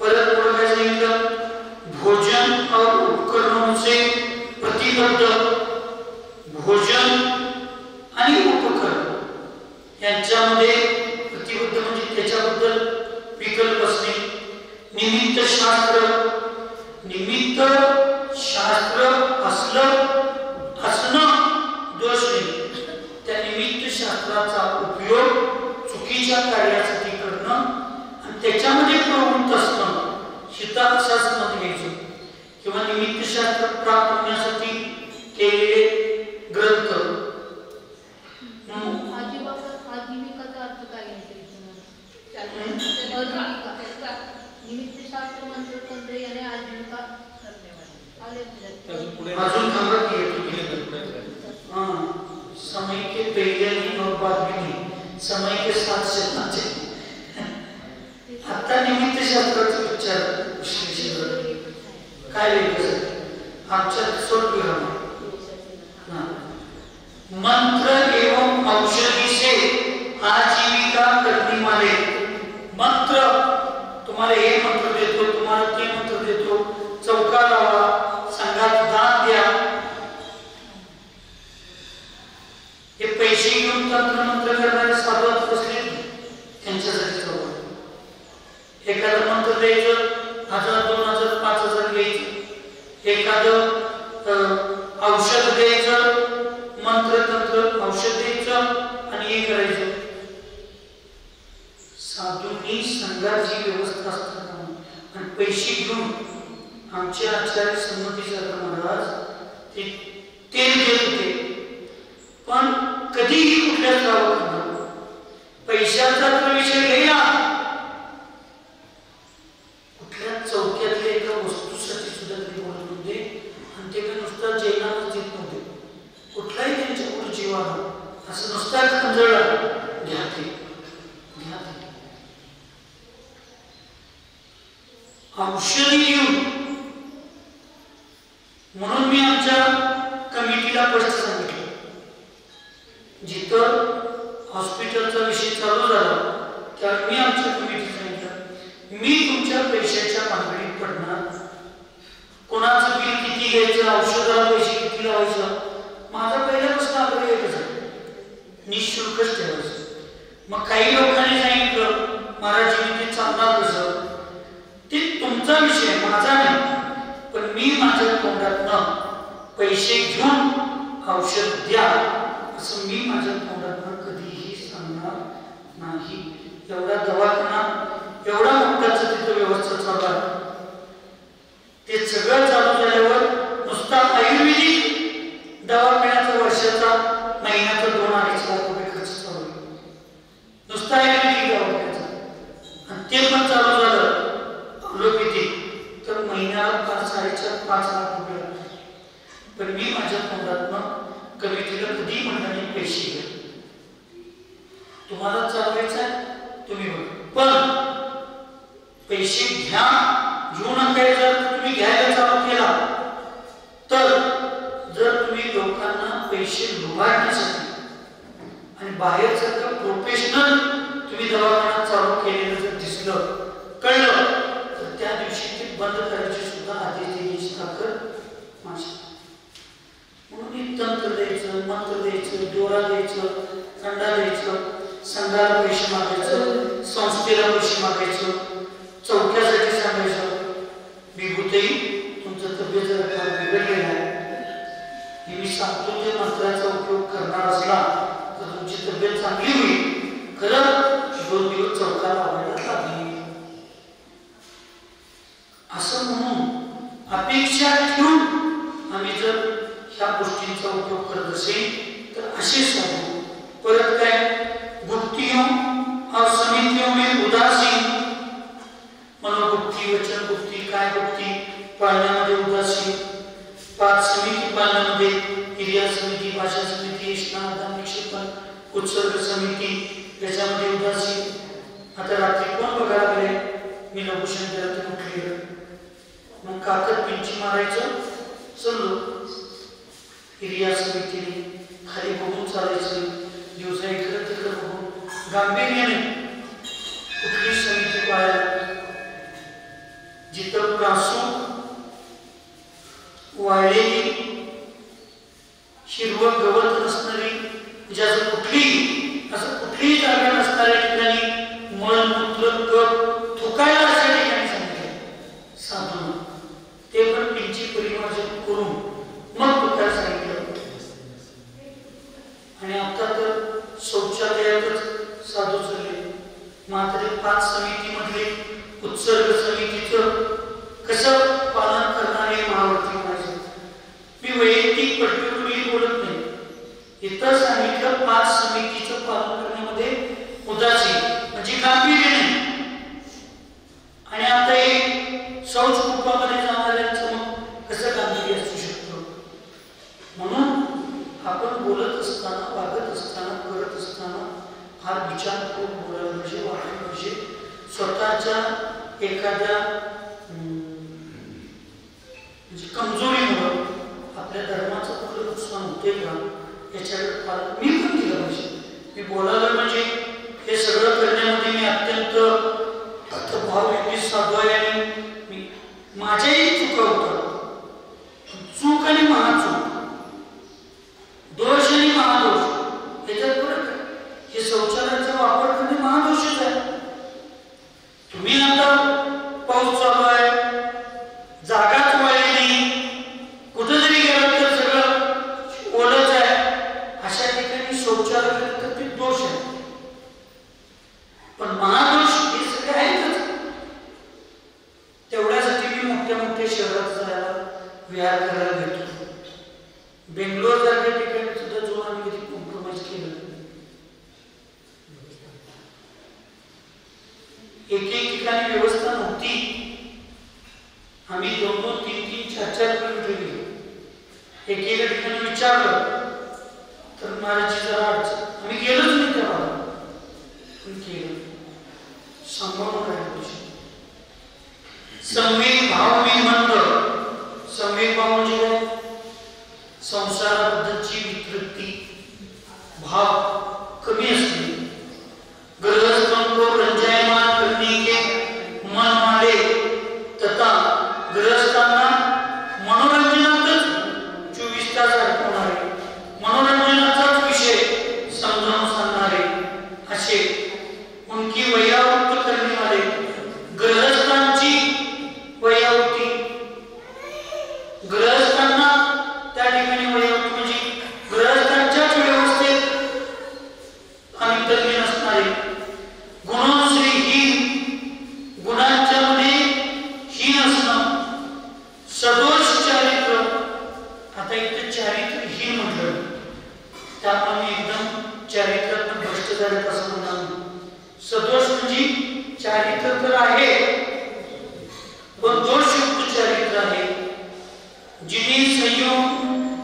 परत पुढे काय सांगितलं, भोजन और उपकरणों से प्रतिबद्ध, भोजन आणि उपकरण यांच्यामध्ये प्रतिबद्ध म्हणजे त्याच्याबद्दल विकल्प असणे. निमित्त शास्त्र, निमित्त शास्त्र असणं दोष नाही. त्या निमित्त शास्त्राचा उपयोग चुकीच्या कार्यासाठी करणं आणि त्याच्यामध्ये प्रवृत्त असणं, हिता असा समज घ्यायचं. किंवा निमित्त शास्त्र प्राप्त होण्यासाठी केलेले ग्रंथ. आजीविकाचा अर्थ काय आहे? निमित्त शास्त्र मंत्र तंत्र याने आजीविका अजून थांबा की समय के पहले नहीं और बाद में नहीं, समय के साथ चलना चाहिए. आता निमित्त शास्त्राचा विचार विश्लेषण काय लिहिलं आमच्या सोडविराम. मंत्र एवं औषधि से आजीविका करने वाले. मंत्र, तुम्हाला हे मंत्र देतो, तुम्हाला ते मंत्र देतो, चौका लावा, संघात दान द्या, हे पैसे घेऊन तंत्र मंत्र करणारे साधू असले त्यांच्यासाठी चौका. एखादं मंत्र द्यायचं, 1000, 2000, 5000 घ्यायचं. एखादं औषध द्यायचं, मंत्र तंत्र औषध द्यायचं आणि हे करायचं. संघाची व्यवस्था असताना आणि पैसे घेऊन आमचे आचार्य संमती सागर महाराज ते तेल देत होते, पण कधीही कुठल्या गावात पैशाचा तर विषय घ्यायला कुठल्या चौक्यातल्या एका वस्तूसाठी सुद्धा ते बोलत होते आणि ते काही नुसता जैनालाच देत नव्हते, कुठलाही त्यांच्या पुढे जीवाला असं नुसता खंजळला घ्या ते घ्या ते औषधी घेऊन. म्हणून मी आमच्या कमिटीला स्पष्ट सांगितलं, जिथं हॉस्पिटलचा विषय चालू झाला त्यावेळी मी आमच्या कमिटीला सांगितलं, मी तुमच्या पैशाच्या भानगडीत पडणार, कोणाचं बिल किती घ्यायचं, औषधाला पैसे किती लावायचं, माझा पहिल्यापासून आग्रह एकच आहे, निःशुल्कच ठेवायचं. मग काही लोकांनी सांगितलं महाराजांनी ते चालणार कसं, ते तुमचा विषय माझा नाही, पण मी माझ्या तोंडातनं पैसे घेऊन औषध द्या असं मी माझ्या तोंडातनं कधीही सांगणार नाही. एवढा दवाखाना एवढा मोठ्याचं तिथं व्यवस्था चालू आहे, ते सगळं चालू झाल्यावर नुसता आयुर्वेदिक दवाखान्याचा वर्षाचा महिन्याचा 2-2.5 लाख रुपये खर्च चालू आहे, नुसता आयुर्वेदिक दवाखान्याचा. आणि ते पण चालू झालं ॲलोपॅथिक तर महिन्याला 4.5 लाख रुपये लागतात. पण मी माझ्या तोंडातनं कमिटीला कधी म्हणण्याने पैसे घ्या, तुम्हाला चालवायचं आहे तुम्ही बघा, पण पैसे घ्या, घेऊ नका. जर तुम्ही घ्यायला चालू केला तर जर तुम्ही लोकांना पैसे लुबाडण्यासाठी आणि बाहेरचं प्रोफेशनल तुम्ही दवाखाना चालू केलेलं जर दिसलं कळलं तर त्या दिवशी ते बंद करायची सुद्धा आदेश देण्याची ताकद माझी. म्हणून तंत्र द्यायचं, मंत्र द्यायचं, दोरा द्यायचं, खंडा द्यायचं, संघाला पैसे मागायचं, संस्थेला पैसे मागायचं, चौक्यासाठी सांगायचं विभूतही तुमचं तब्येत जरा बिघडलेला आहे, हे मी सांगतो ते मंत्राचा उपयोग करणार असला तर तुमची तब्येत चांगली होईल. खरं 2 दिवस चौका लावायला लागली असं म्हणून अपेक्षा ठेवून आम्ही जर ह्या गोष्टींचा उपयोग करत असेल तर असे सांगू. परत काय गुप्तियों और समितियों में उदासीन, मनोगुप्ती, वचन गुप्ती, काय गुप्ती पाळण्यामध्ये उदासीन, 5 समिती पाळण्यामध्ये क्रिया समिती, भाषा समिती, स्नान निक्षेपण, उत्सर्ग समिती याच्यामध्ये उदासीन. आता रात्री कोण बघायला गेले, मी लघुशंकर त्याला उठलेलं, मग काकत पिंची मारायचं चाललो. क्रिया समितीने खाली बघून चालायचं, दिवसा इकडं तिकडं बघून गांभीर्याने कुठली समिती पाळायला. जिथं प्रासू वाळलेली हिरवं गवत नसणारी, ज्याचं कुठलीही जागा नसणाऱ्या ठिकाणी मळमूत्र कप थुकायला अशा ठिकाणी सांगितलं साधून, ते पण पिंची परिमार्जन करून मग थुकायला सांगितलं. आणि आता तर शौचालयातच साधू चालले. मात्र 5 समितीमधले उत्सर्ग समितीचं कसं पालन करणारे महावर्ती म्हणायचे. मी वैयक्तिक पर्टिक्युलरली बोलत नाही, इथं सांगितलं 5 समितीचं पालन करण्यामध्ये उदासीन म्हणजे गांभीर्य नाही. आणि आता एक शौच कुटुंबामध्ये जाणाऱ्यांचं मग कसं गांभीर्य असू शकतं. म्हणून आपण बोलत असताना, वागत असताना, करत असताना फार विचार करून बोलायला पाहिजे, वागायला पाहिजे. स्वतःच्या एखाद्या म्हणजे कमजोरीमुळं आपल्या धर्माचं कुठलं नुकसान होते का याच्याकडे फार मी पण केलं पाहिजे. मी बोलायला म्हणजे हे सगळं करण्यामध्ये मी अत्यंत भावयुक्त साधू आहे आणि माझ्याही चुका होतात. चूक आणि महाचूक, दोष आणि महादोष याच्यात फरक आहे. हे शौचालयाचा वापर करणे महादोषच आहे. तुम्ही आता पाऊस चालू आहे, जागाच वाळलेली, कुठं जरी गेलं तर सगळं ओलच आहे, अशा ठिकाणी शौचालय तर ते दोष आहे. पण महादोष हे सगळे आहेतच. ठिकाणी व्यवस्था नव्हती. आम्ही 2-2, 3-3, 4-4 किलोमीटर गेलो. एकेका ठिकाणी विचारलं तर महाराजची जरा अडचण, आम्ही गेलोच नाही त्या भागात. पण केलं सांभाळून राहिलो. संवेग भाव विमंद. संवेग भाव म्हणजे काय? संसाराबद्दलची वितृप्ती, भाव कमी असणे. गृहस्थों को रंजायमान करने के मन वाले तथा गृहस्थांना मनोरंजनातच 24 तास अडकवणारे, मनोरंजनाचाच विषय समजावून सांगणारे असे उनकी वयावृत्त करणे वाले. गृहस्थांची वयावृत्ती, गृहस्थांना त्या ठिकाणी वयावृत्ती म्हणजे गृहस्थांच्याच व्यवस्थेत आम्ही तज्ञ नसणारे. गुणश्रीहीन, गुणांच्या मध्ये हीन असणं. सदोष चारित्र. आता इथे चारित्रहीन म्हटलं त्यामुळे एकदम चारित्रातनं भ्रष्ट झालं असं म्हणणार. सदोष म्हणजे चारित्र तर आहे पण दोषयुक्त चारित्र आहे. जिन्हें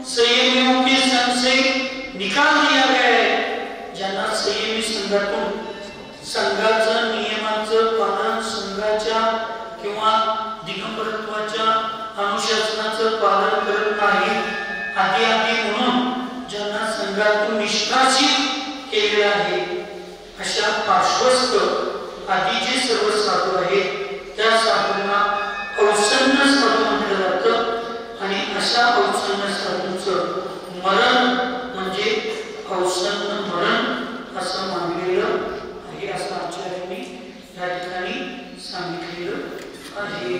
संयमियों के संग से निकाल दिया गया है. ज्यांना संयमी संघातून संघाचं नियमांचं पालन, संघाच्या किंवा दिगंबरत्वाच्या अनुशासनाचं पालन करत नाही आधी आधी म्हणून ज्यांना संघातून निष्कासित केले आहे अशा पार्श्वस्थ आधी जे सर्व साधू आहेत त्या साधूंना औसन्न साधू म्हटलं जातं. आणि अशा औसन्न साधूंचं मरण म्हणजे औसन्न मरण असं मानलेलं आहे असं आचार्यांनी या ठिकाणी सांगितलेलं आहे.